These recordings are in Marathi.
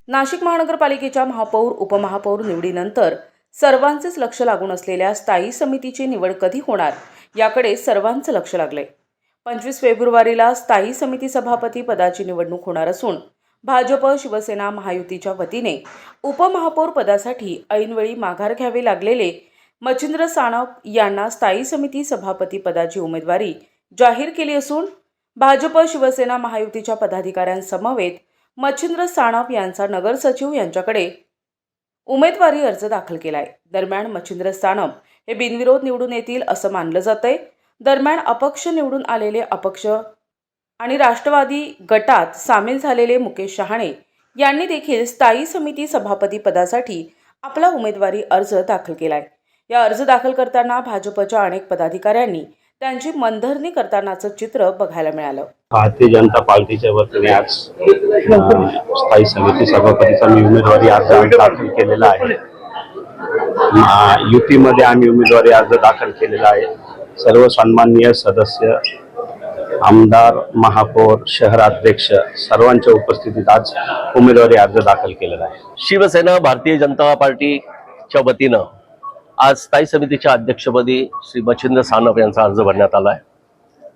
नाशिक महानगरपालिकेच्या महापौर उपमहापौर निवडीनंतर सर्वांचेच लक्ष लागून असलेल्या स्थायी समितीची निवड कधी होणार याकडे सर्वांचं लक्ष लागलंय। 25 फेब्रुवारीला स्थायी समिती सभापती पदाची निवडणूक होणार असून भाजप शिवसेना महायुतीच्या वतीने उपमहापौर पदासाठी ऐनवेळी माघार घ्यावे लागलेले मच्छिंद्र सानप यांना स्थायी समिती सभापती पदाची उमेदवारी जाहीर केली असून भाजप शिवसेना महायुतीच्या पदाधिकाऱ्यांसमवेत मच्छिंद्र सानप यांचा नगर सचिव यांच्याकडे उमेदवारी अर्ज दाखल केलाय। दरम्यान मच्छिंद्र सानप हे बिनविरोध निवडून येतील असं मानलं जातंय। दरम्यान अपक्ष निवडून आलेले अपक्ष आणि राष्ट्रवादी गटात सामील झालेले मुकेश शहाणे यांनी देखील स्थायी समिती सभापती पदासाठी आपला उमेदवारी अर्ज दाखल केलाय। या अर्ज दाखल करताना भाजपच्या अनेक पदाधिकाऱ्यांनी त्यांची मनधरणी करतानाचं चित्र बघायला मिळालं। भारतीय जनता पार्टीच्या वतीने आज स्थायी समिती सभापतीचा मी उमेदवारी अर्ज दाखल केलेला आहे। युतीमध्ये आम्ही उमेदवारी अर्ज दाखल केलेला आहे। सर्व सन्माननीय सदस्य, आमदार, महापौर, शहराध्यक्ष सर्वांच्या उपस्थितीत आज उमेदवारी अर्ज दाखल केलेला आहे। शिवसेना भारतीय जनता पार्टीच्या वतीनं आज स्थायी समितीच्या अध्यक्षपदी श्री मच्छिंद्र सानप यांचा अर्ज भरण्यात आला आहे।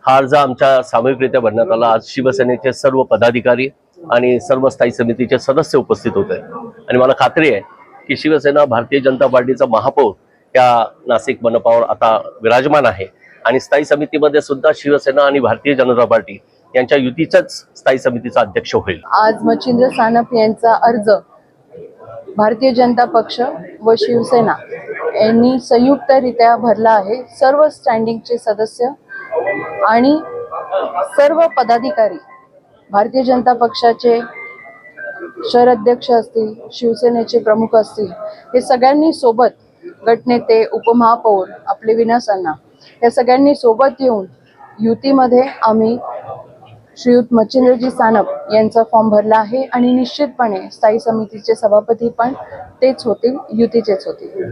हा अर्ज आमच्या सामूहिकरित्या भरण्यात आला। आज शिवसेनेचे सर्व पदाधिकारी आणि सर्व स्थायी समितीचे सदस्य उपस्थित होते आणि मला खात्री आहे की शिवसेना भारतीय जनता पार्टीचा महापौर या नाशिक मनपावर आता विराजमान आहे आणि स्थायी समितीमध्ये सुद्धा शिवसेना आणि भारतीय जनता पार्टी यांच्या युतीचाच स्थायी समितीचा अध्यक्ष होईल। आज मच्छिंद्र सानप यांचा अर्ज भारतीय जनता पक्ष व शिवसेना यांनी संयुक्तरित्या भरला आहे। सर्व स्टँडिंगचे सदस्य आणि सर्व पदाधिकारी, भारतीय जनता पक्षाचे शहर अध्यक्ष असतील, शिवसेनेचे प्रमुख असतील, हे सगळ्यांनी सोबत, गटनेते, उपमहापौर, आपले विनास अण्णा, या सगळ्यांनी सोबत येऊन युतीमध्ये आम्ही श्रीयुत मच्छिंद्रजी सानप यांचा फॉर्म भरला आहे आणि निश्चितपणे स्थायी समितीचे सभापती पण तेच होतील, युतीचेच होतील।